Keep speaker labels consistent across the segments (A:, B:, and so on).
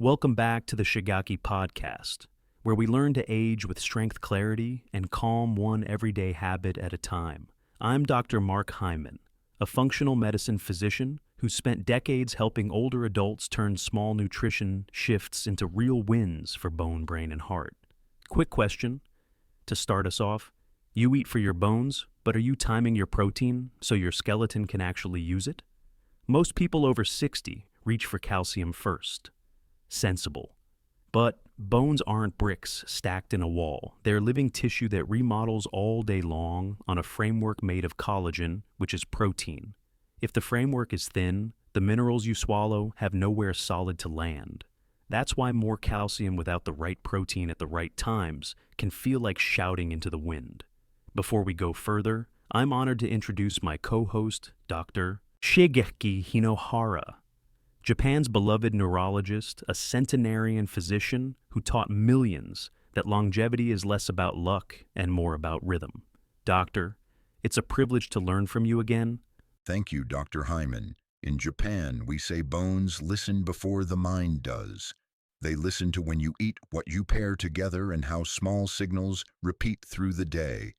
A: Welcome back to the Shigeaki Podcast, where we learn to age with strength, clarity, and calm one everyday habit at a time. I'm Dr. Mark Hyman, a functional medicine physician who spent decades helping older adults turn small nutrition shifts into real wins for bone, brain, and heart. Quick question to start us off. You eat for your bones, but are you timing your protein so your skeleton can actually use it? Most people over 60 reach for calcium first. Sensible. But bones aren't bricks stacked in a wall. They're living tissue that remodels all day long on a framework made of collagen, which is protein. If the framework is thin, the minerals you swallow have nowhere solid to land. That's why more calcium without the right protein at the right times can feel like shouting into the wind. Before we go further, I'm honored to introduce my co-host, Dr. Shigeaki Hinohara, Japan's beloved neurologist, a centenarian physician who taught millions that longevity is less about luck and more about rhythm. Doctor, it's a privilege to learn from you again.
B: Thank you, Dr. Hyman. In Japan, we say bones listen before the mind does. They listen to when you eat, what you pair together, and how small signals repeat through the day.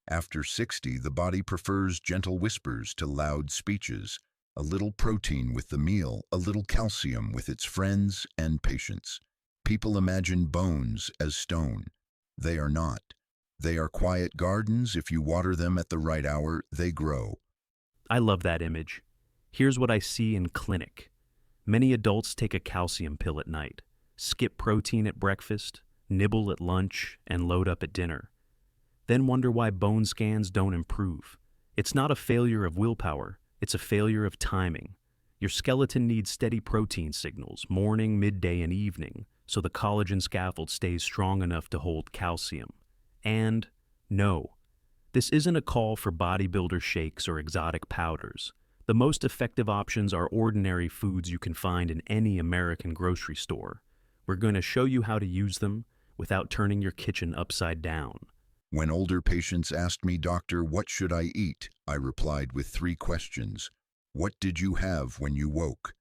B: After 60, the body prefers gentle whispers to loud speeches. A little protein with the meal, a little calcium with its friends and patience. People imagine bones as stone. They are not. They are quiet gardens. If you water them at the right hour, they grow.
A: I love that image. Here's what I see in clinic. Many adults take a calcium pill at night, skip protein at breakfast, nibble at lunch, and load up at dinner. Then wonder why bone scans don't improve. It's not a failure of willpower. It's a failure of timing. Your skeleton needs steady protein signals, morning, midday, and evening, so the collagen scaffold stays strong enough to hold calcium. And no, this isn't a call for bodybuilder shakes or exotic powders. The most effective options are ordinary foods you can find in any American grocery store. We're going to show you how to use them without turning your kitchen upside down.
B: When older patients asked me, "Doctor, what should I eat?" I replied with 3 questions. What did you have when you woke?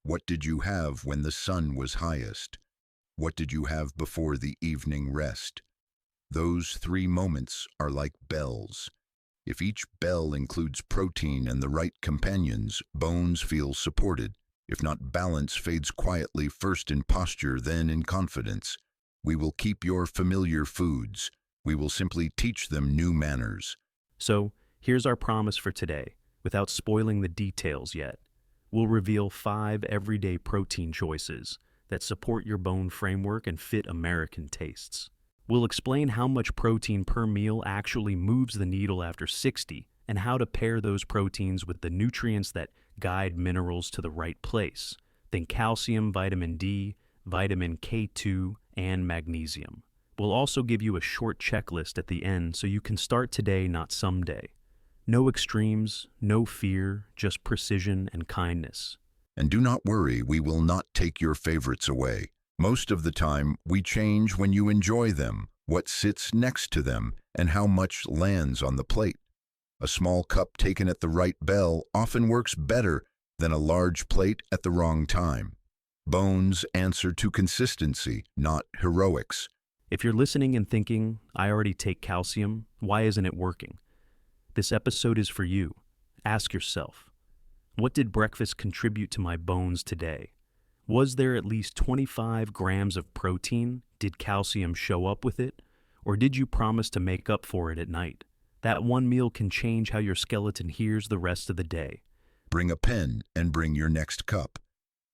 B: What did you have when the sun was highest? What did you have before the evening rest? Those 3 moments are like bells. If each bell includes protein and the right companions, bones feel supported. If not, balance fades quietly, first in posture, then in confidence. We will keep your familiar foods. We will simply teach them new manners.
A: So, here's our promise for today, without spoiling the details yet. We'll reveal 5 everyday protein choices that support your bone framework and fit American tastes. We'll explain how much protein per meal actually moves the needle after 60 and how to pair those proteins with the nutrients that guide minerals to the right place. Think calcium, vitamin D, vitamin K2, and magnesium. We'll also give you a short checklist at the end so you can start today, not someday. No extremes, no fear, just precision and kindness.
B: And do not worry, we will not take your favorites away. Most of the time, we change when you enjoy them, what sits next to them, and how much lands on the plate. A small cup taken at the right bell often works better than a large plate at the wrong time. Bones answer to consistency, not heroics.
A: If you're listening and thinking, I already take calcium, why isn't it working? This episode is for you. Ask yourself, what did breakfast contribute to my bones today? Was there at least 25 grams of protein? Did calcium show up with it? Or did you promise to make up for it at night? That one meal can change how your skeleton hears the rest of the day.
B: Bring a pen and bring your next cup.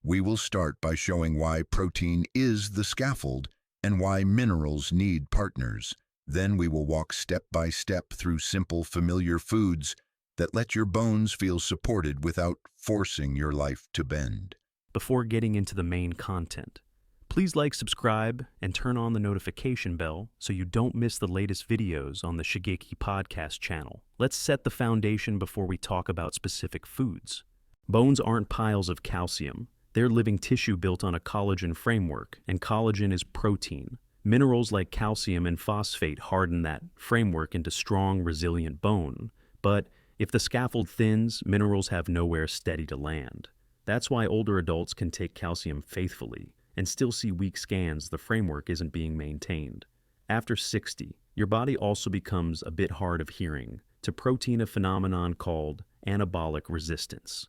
B: We will start by showing why protein is the scaffold and why minerals need partners. Then we will walk step by step through simple, familiar foods that let your bones feel supported without forcing your life to bend.
A: Before getting into the main content, please like, subscribe, and turn on the notification bell so you don't miss the latest videos on the Shigeaki Podcast channel. Let's set the foundation before we talk about specific foods. Bones aren't piles of calcium. They're living tissue built on a collagen framework, and collagen is protein. Minerals like calcium and phosphate harden that framework into strong, resilient bone. But if the scaffold thins, minerals have nowhere steady to land. That's why older adults can take calcium faithfully, and still see weak scans the framework isn't being maintained. After 60, your body also becomes a bit hard of hearing to protein a phenomenon called anabolic resistance.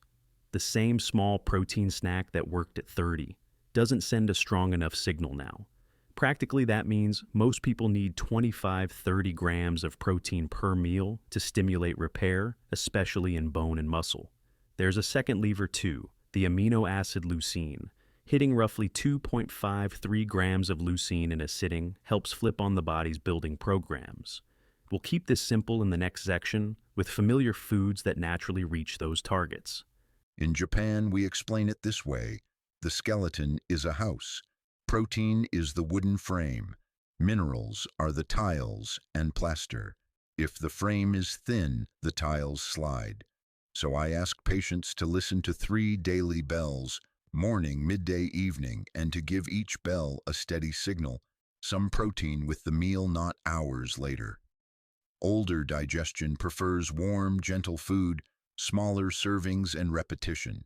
A: The same small protein snack that worked at 30 doesn't send a strong enough signal now. Practically, that means most people need 25-30 grams of protein per meal to stimulate repair, especially in bone and muscle. There's a second lever too, the amino acid leucine. Hitting roughly 2.53 grams of leucine in a sitting helps flip on the body's building programs. We'll keep this simple in the next section with familiar foods that naturally reach those targets.
B: In Japan, we explain it this way. The skeleton is a house. Protein is the wooden frame. Minerals are the tiles and plaster. If the frame is thin, the tiles slide. So I ask patients to listen to 3 daily bells, morning, midday, evening, and to give each bell a steady signal, some protein with the meal not hours later. Older digestion prefers warm, gentle food, smaller servings, and repetition.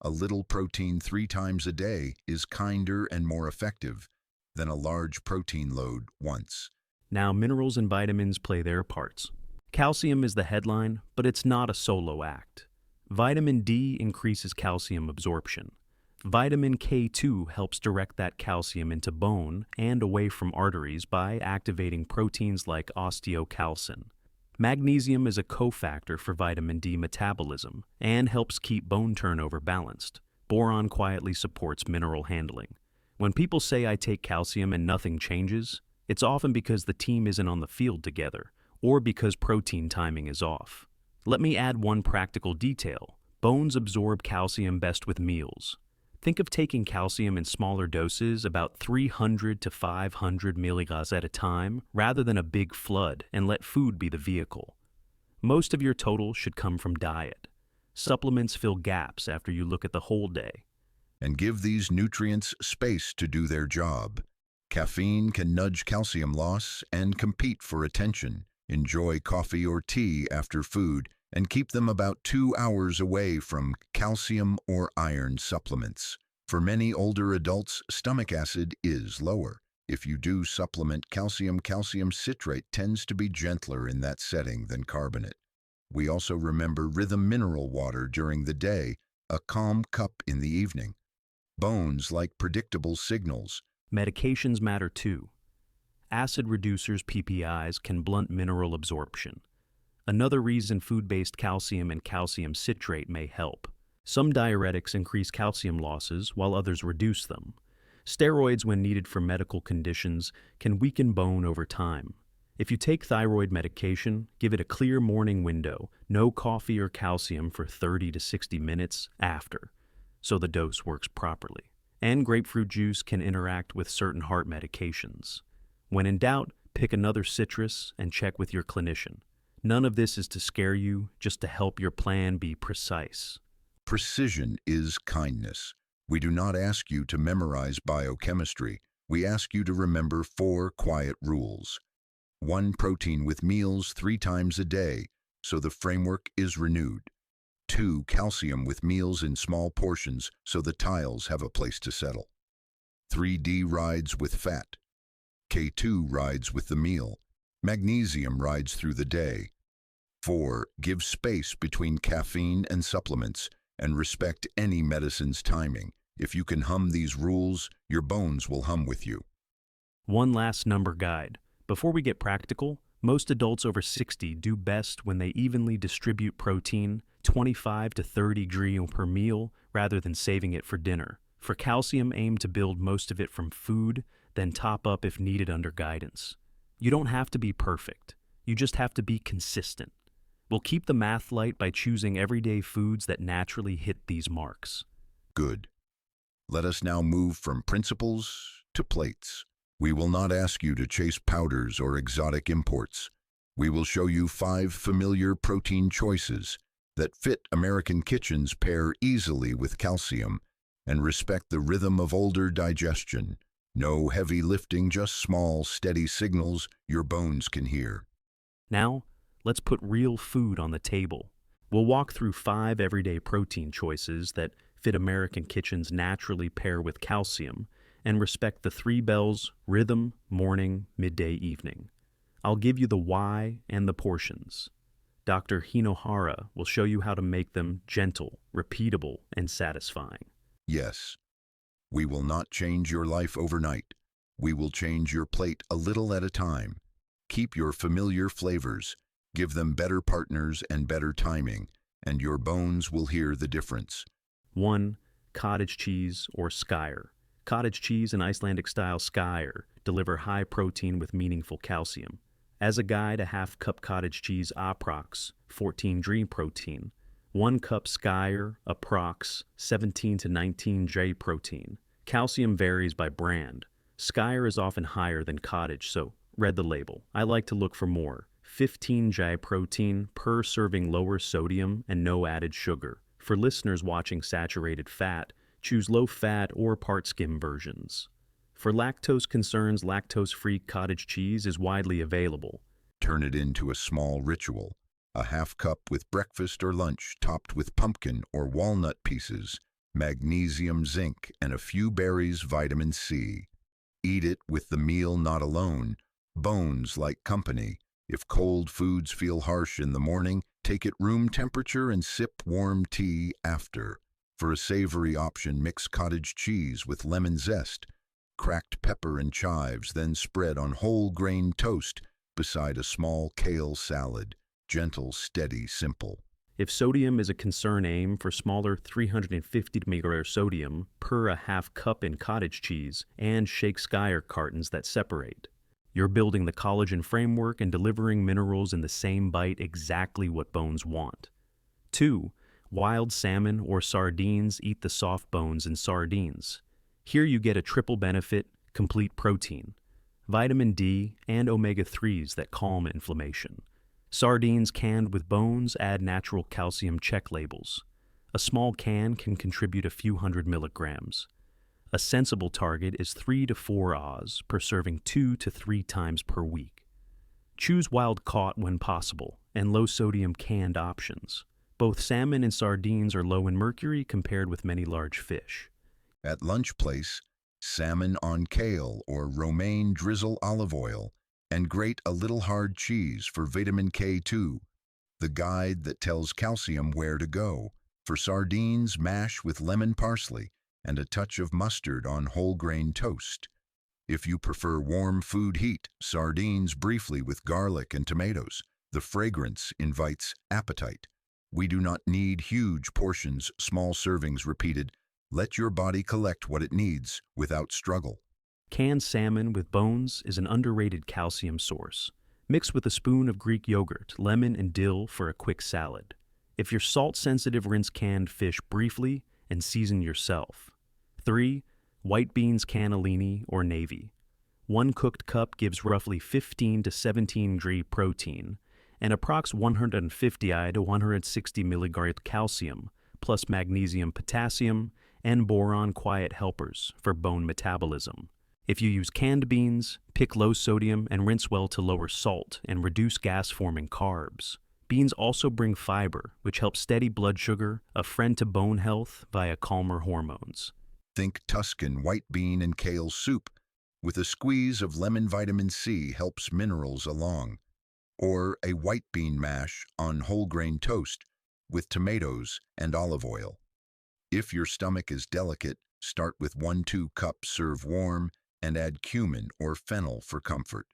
B: A little protein 3 times a day is kinder and more effective than a large protein load once.
A: Now, minerals and vitamins play their parts. Calcium is the headline, but it's not a solo act. Vitamin D increases calcium absorption. Vitamin K2 helps direct that calcium into bone and away from arteries by activating proteins like osteocalcin. Magnesium is a cofactor for vitamin D metabolism and helps keep bone turnover balanced. Boron quietly supports mineral handling. When people say I take calcium and nothing changes, it's often because the team isn't on the field together or because protein timing is off. Let me add one practical detail. Bones absorb calcium best with meals. Think of taking calcium in smaller doses, about 300 to 500 milligrams at a time, rather than a big flood, and let food be the vehicle. Most of your total should come from diet. Supplements fill gaps after you look at the whole day.
B: And give these nutrients space to do their job. Caffeine can nudge calcium loss and compete for attention. Enjoy coffee or tea after food, and keep them about 2 hours away from calcium or iron supplements. For many older adults, stomach acid is lower. If you do supplement calcium, calcium citrate tends to be gentler in that setting than carbonate. We also remember rhythm mineral water during the day, a calm cup in the evening. Bones like predictable signals.
A: Medications matter too. Acid reducers, PPIs, can blunt mineral absorption. Another reason food-based calcium and calcium citrate may help. Some diuretics increase calcium losses while others reduce them. Steroids, when needed for medical conditions, can weaken bone over time. If you take thyroid medication, give it a clear morning window, no coffee or calcium for 30 to 60 minutes after, so the dose works properly. And grapefruit juice can interact with certain heart medications. When in doubt, pick another citrus and check with your clinician. None of this is to scare you, just to help your plan be precise.
B: Precision is kindness. We do not ask you to memorize biochemistry. We ask you to remember 4 quiet rules. 1 protein with meals 3 times a day, so the framework is renewed. 2 calcium with meals in small portions, so the tiles have a place to settle. 3 D rides with fat. K2 rides with the meal. Magnesium rides through the day. 4. Give space between caffeine and supplements and respect any medicine's timing. If you can hum these rules, your bones will hum with you.
A: One last number guide. Before we get practical, most adults over 60 do best when they evenly distribute protein, 25 to 30 grams per meal, rather than saving it for dinner. For calcium, aim to build most of it from food, then top up if needed under guidance. You don't have to be perfect. You just have to be consistent. We'll keep the math light by choosing everyday foods that naturally hit these marks.
B: Good. Let us now move from principles to plates. We will not ask you to chase powders or exotic imports. We will show you 5 familiar protein choices that fit American kitchens, pair easily with calcium, and respect the rhythm of older digestion. No heavy lifting, just small, steady signals your bones can hear.
A: Now, let's put real food on the table. We'll walk through 5 everyday protein choices that fit American kitchens, naturally pair with calcium, and respect the 3 bells: rhythm, morning, midday, evening. I'll give you the why and the portions. Dr. Hinohara will show you how to make them gentle, repeatable, and satisfying.
B: Yes, we will not change your life overnight. We will change your plate a little at a time. Keep your familiar flavors, give them better partners and better timing, and your bones will hear the difference.
A: 1. Cottage cheese or skyr. Cottage cheese and Icelandic-style skyr deliver high protein with meaningful calcium. As a guide, a half-cup cottage cheese approx 14 G protein. 1 cup skyr approx 17 to 19 G protein. Calcium varies by brand. Skyr is often higher than cottage, so read the label. I like to look for more. 15 G protein per serving, lower sodium and no added sugar. For listeners watching saturated fat, choose low-fat or part-skim versions. For lactose concerns, lactose-free cottage cheese is widely available.
B: Turn it into a small ritual. A half cup with breakfast or lunch topped with pumpkin or walnut pieces, magnesium, zinc, and a few berries, vitamin C. Eat it with the meal, not alone. Bones like company. If cold foods feel harsh in the morning, take it room temperature and sip warm tea after. For a savory option, mix cottage cheese with lemon zest, cracked pepper and chives, then spread on whole grain toast beside a small kale salad. Gentle, steady, simple.
A: If sodium is a concern, aim for smaller 350 mg sodium per a half cup in cottage cheese and shake skyr cartons that separate. You're building the collagen framework and delivering minerals in the same bite, exactly what bones want. 2. Wild salmon or sardines. Eat the soft bones in sardines. Here you get a triple benefit: complete protein, vitamin D, and omega-3s that calm inflammation. Sardines canned with bones add natural calcium. Check labels. A small can can contribute a few hundred milligrams. A sensible target is 3 to 4 Oz per serving 2 to 3 times per week. Choose wild caught when possible and low-sodium canned options. Both salmon and sardines are low in mercury compared with many large fish.
B: At lunch place, salmon on kale or romaine, drizzle olive oil, and grate a little hard cheese for vitamin K2, the guide that tells calcium where to go. For sardines, mash with lemon, parsley, and a touch of mustard on whole grain toast. If you prefer warm food heat, sardines briefly with garlic and tomatoes. The fragrance invites appetite. We do not need huge portions, small servings repeated. Let your body collect what it needs without struggle.
A: Canned salmon with bones is an underrated calcium source. Mix with a spoon of Greek yogurt, lemon, and dill for a quick salad. If you're salt-sensitive, rinse canned fish briefly and season yourself. 3. White beans cannellini or navy. 1 cooked cup gives roughly 15 to 17 G protein and approx 150 I to 160 mg calcium, plus magnesium, potassium, and boron, quiet helpers for bone metabolism. If you use canned beans, pick low sodium and rinse well to lower salt and reduce gas-forming carbs. Beans also bring fiber, which helps steady blood sugar, a friend to bone health via calmer hormones.
B: Think Tuscan white bean and kale soup with a squeeze of lemon. Vitamin C helps minerals along. Or a white bean mash on whole grain toast with tomatoes and olive oil. If your stomach is delicate, start with 1-2 cups, serve warm, and add cumin or fennel for comfort.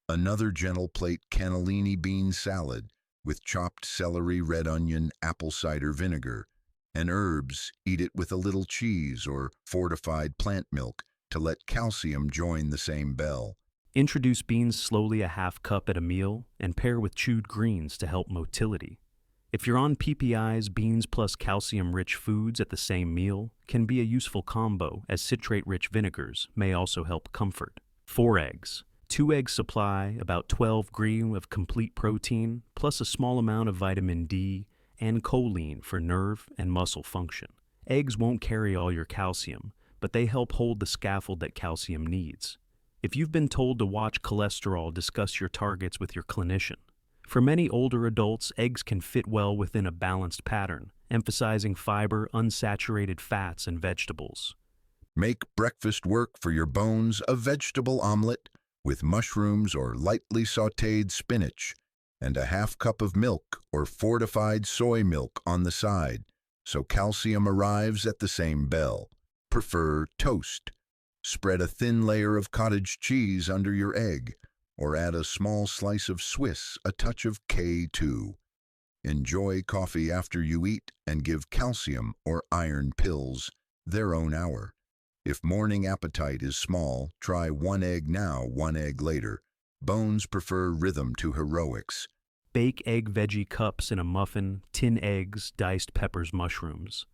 B: Another gentle plate: cannellini bean salad with chopped celery, red onion, apple cider vinegar, and herbs. Eat it with a little cheese or fortified plant milk to let calcium join the same bell.
A: Introduce beans slowly, a half cup at a meal, and pair with chewed greens to help motility. If you're on PPIs, beans plus calcium-rich foods at the same meal can be a useful combo, as citrate-rich vinegars may also help comfort. 4 eggs. 2 eggs supply about 12 G of complete protein, plus a small amount of vitamin D and choline for nerve and muscle function. Eggs won't carry all your calcium, but they help hold the scaffold that calcium needs. If you've been told to watch cholesterol, discuss your targets with your clinician. For many older adults, eggs can fit well within a balanced pattern, emphasizing fiber, unsaturated fats, and vegetables.
B: Make breakfast work for your bones a vegetable omelet with mushrooms or lightly sautéed spinach and a half cup of milk or fortified soy milk on the side, so calcium arrives at the same bell. Prefer toast. Spread a thin layer of cottage cheese under your egg, or add a small slice of Swiss, a touch of K2. Enjoy coffee after you eat and give calcium or iron pills their own hour. If morning appetite is small, try 1 egg now, 1 egg later. Bones prefer rhythm to heroics.
A: Bake egg veggie cups in a muffin, tin eggs, diced peppers, mushrooms.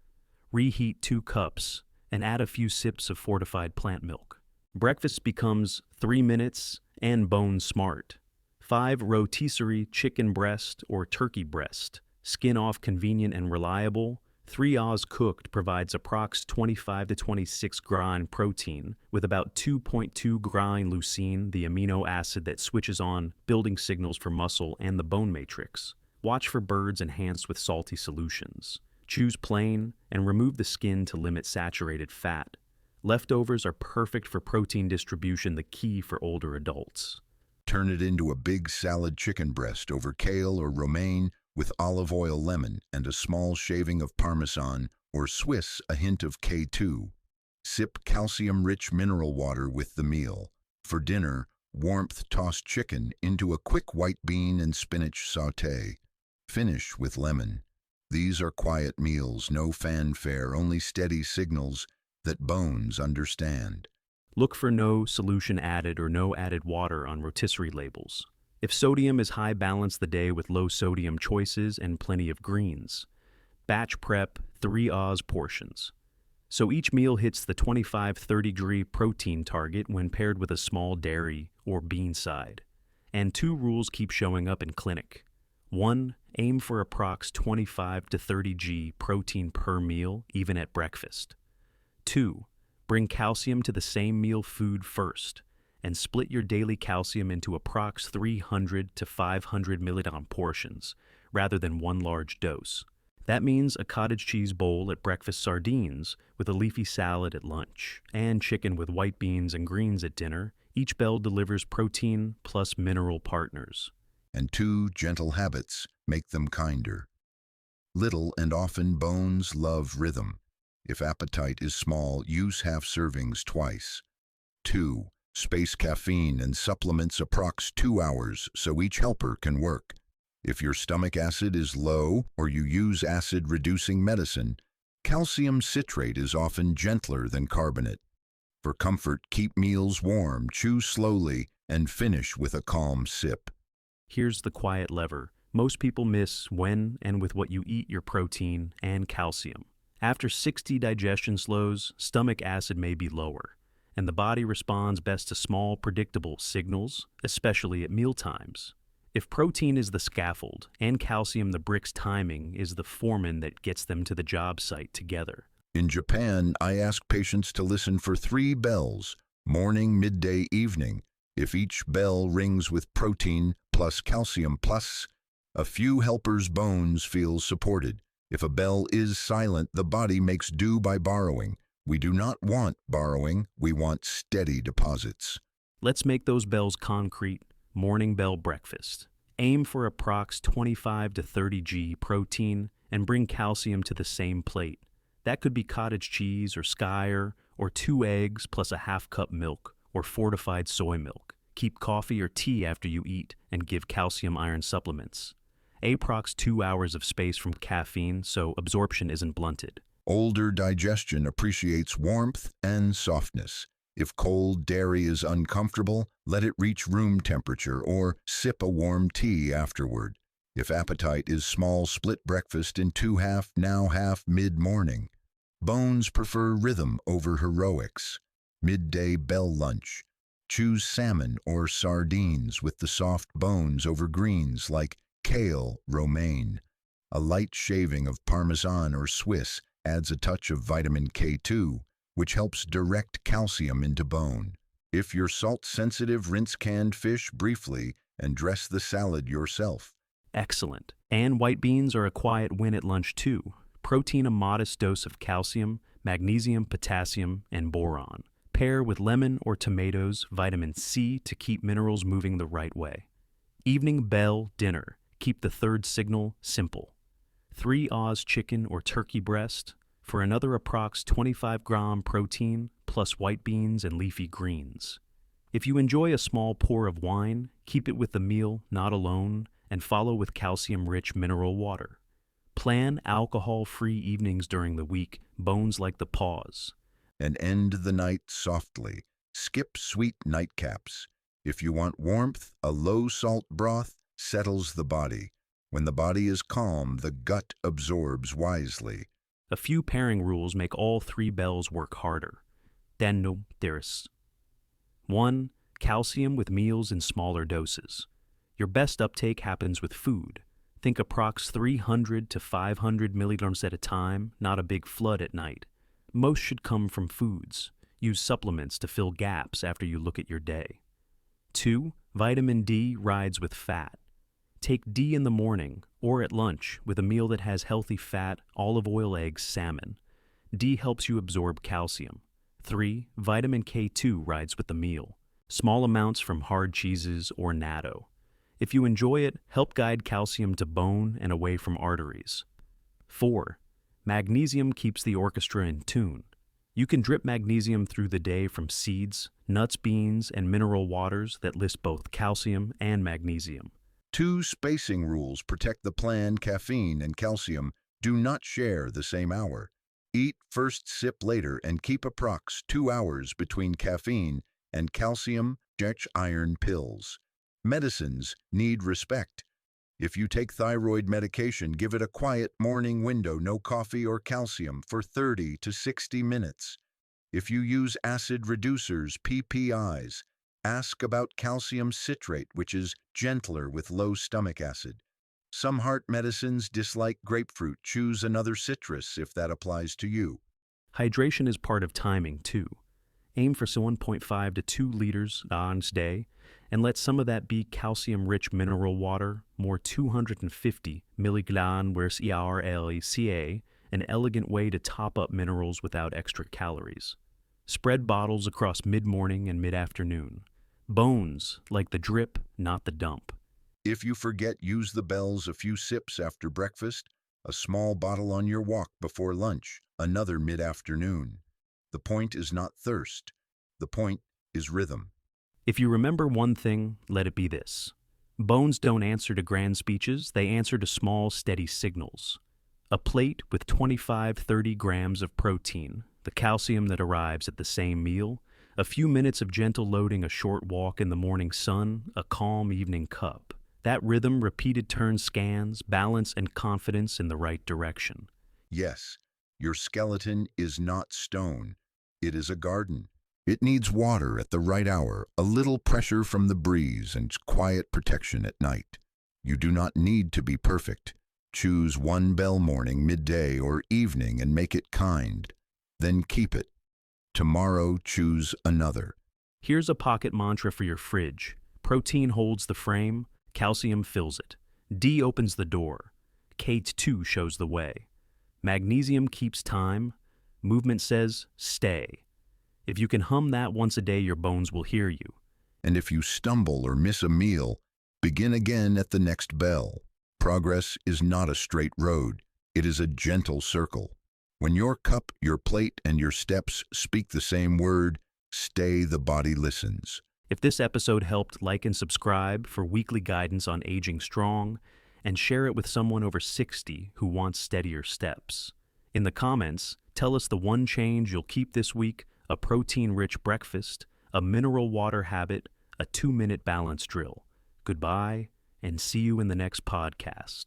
A: Reheat 2 cups and add a few sips of fortified plant milk. Breakfast becomes 3 minutes and bone smart. 5 rotisserie chicken breast or turkey breast. Skin off, convenient and reliable. 3 Oz cooked provides approx 25 to 26 grain protein with about 2.2 grain leucine, the amino acid that switches on building signals for muscle and the bone matrix. Watch for birds enhanced with salty solutions. Choose plain and remove the skin to limit saturated fat. Leftovers are perfect for protein distribution, the key for older adults.
B: Turn it into a big salad chicken breast over kale or romaine with olive oil, lemon, and a small shaving of Parmesan or Swiss, a hint of K2. Sip calcium-rich mineral water with the meal. For dinner, warmth tossed chicken into a quick white bean and spinach sauté. Finish with lemon. These are quiet meals, no fanfare, only steady signals that bones understand.
A: Look for no solution added or no added water on rotisserie labels. If sodium is high, balance the day with low sodium choices and plenty of greens. Batch prep 3 Oz portions. So each meal hits the 25-30 degree protein target when paired with a small dairy or bean side. And 2 rules keep showing up in clinic. 1. Aim for approx 25 to 30 g protein per meal, even at breakfast. 2. Bring calcium to the same meal food first, and split your daily calcium into approx 300 to 500 milligram portions, rather than one large dose. That means a cottage cheese bowl at breakfast, sardines with a leafy salad at lunch, and chicken with white beans and greens at dinner. Each bell delivers protein plus mineral partners.
B: And 2 gentle habits make them kinder. Little and often bones love rhythm. If appetite is small, use half servings twice. 2. Space caffeine and supplements approx 2 hours so each helper can work. If your stomach acid is low or you use acid-reducing medicine, calcium citrate is often gentler than carbonate. For comfort, keep meals warm, chew slowly, and finish with a calm sip.
A: Here's the quiet lever most people miss: when and with what you eat your protein and calcium. After 60 digestion slows, stomach acid may be lower, and the body responds best to small, predictable signals, especially at mealtimes. If protein is the scaffold and calcium the bricks, timing is the foreman that gets them to the job site together.
B: In Japan, I ask patients to listen for 3 bells, morning, midday, evening. If each bell rings with protein plus calcium plus a few helpers, bones feel supported. If a bell is silent, the body makes do by borrowing. We do not want borrowing, we want steady deposits.
A: Let's make those bells concrete. Morning bell breakfast. Aim for approx 25 to 30 g protein and bring calcium to the same plate. That could be cottage cheese or skyr, or 2 eggs plus a half cup milk or fortified soy milk. Keep coffee or tea after you eat and give calcium iron supplements. Approx 2 hours of space from caffeine so absorption isn't blunted.
B: Older digestion appreciates warmth and softness. If cold dairy is uncomfortable, let it reach room temperature or sip a warm tea afterward. If appetite is small, split breakfast in 2 half, now half, mid-morning. Bones prefer rhythm over heroics. Midday bell lunch. Choose salmon or sardines with the soft bones over greens like kale, romaine. A light shaving of Parmesan or Swiss adds a touch of vitamin K2, which helps direct calcium into bone. If you're salt-sensitive, rinse canned fish briefly and dress the salad yourself.
A: Excellent. And white beans are a quiet win at lunch too. Protein, a modest dose of calcium, magnesium, potassium, and boron. Pair with lemon or tomatoes, vitamin C to keep minerals moving the right way. Evening bell, dinner. Keep the third signal simple. 3 Oz chicken or turkey breast for another approx 25-gram protein plus white beans and leafy greens. If you enjoy a small pour of wine, keep it with the meal, not alone, and follow with calcium-rich mineral water. Plan alcohol-free evenings during the week, bones like the paws.
B: And end the night softly. Skip sweet nightcaps. If you want warmth, a low-salt broth settles the body. When the body is calm, the gut absorbs wisely.
A: A few pairing rules make all 3 bells work harder. Danno theris. 1. Calcium with meals in smaller doses. Your best uptake happens with food. Think approx 300 to 500 milligrams at a time, not a big flood at night. Most should come from foods. Use supplements to fill gaps after you look at your day. 2. Vitamin D rides with fat. Take D in the morning or at lunch with a meal that has healthy fat, olive oil, eggs, salmon. D helps you absorb calcium. 3. Vitamin K2 rides with the meal. Small amounts from hard cheeses or natto. If you enjoy it, help guide calcium to bone and away from arteries. 4. Magnesium keeps the orchestra in tune. You can drip magnesium through the day from seeds, nuts, beans, and mineral waters that list both calcium and magnesium.
B: 2 spacing rules protect the plan. Caffeine and calcium do not share the same hour. Eat first, sip later, and keep approx 2 hours between caffeine and calcium iron pills. Medicines need respect. If you take thyroid medication, give it a quiet morning window, no coffee or calcium for 30 to 60 minutes. If you use acid reducers, PPIs, ask about calcium citrate, which is gentler with low stomach acid. Some heart medicines dislike grapefruit. Choose another citrus if that applies to you.
A: Hydration is part of timing, too. Aim for 1.5 to 2 liters a day, and let some of that be calcium-rich mineral water, more 250 milligram whereas ERLCA, an elegant way to top up minerals without extra calories. Spread bottles across mid-morning and mid-afternoon. Bones, like the drip, not the dump.
B: If you forget, use the bells, a few sips after breakfast, a small bottle on your walk before lunch, another mid-afternoon. The point is not thirst. The point is rhythm.
A: If you remember one thing, let it be this. Bones don't answer to grand speeches, they answer to small, steady signals. A plate with 25-30 grams of protein, the calcium that arrives at the same meal, a few minutes of gentle loading, a short walk in the morning sun, a calm evening cup. That rhythm, repeated turn scans, balance and confidence in the right direction.
B: Yes, your skeleton is not stone. It is a garden. It needs water at the right hour, a little pressure from the breeze, and quiet protection at night. You do not need to be perfect. Choose one bell morning, midday, or evening and make it kind. Then keep it. Tomorrow, choose another.
A: Here's a pocket mantra for your fridge. Protein holds the frame, calcium fills it. D opens the door. K2 shows the way. Magnesium keeps time. Movement says, stay. If you can hum that once a day, your bones will hear you.
B: And if you stumble or miss a meal, begin again at the next bell. Progress is not a straight road. It is a gentle circle. When your cup, your plate, and your steps speak the same word, stay, the body listens.
A: If this episode helped, like and subscribe for weekly guidance on aging strong, and share it with someone over 60 who wants steadier steps. In the comments, tell us the one change you'll keep this week: a protein-rich breakfast, a mineral water habit, a 2-minute balance drill. Goodbye, and see you in the next podcast.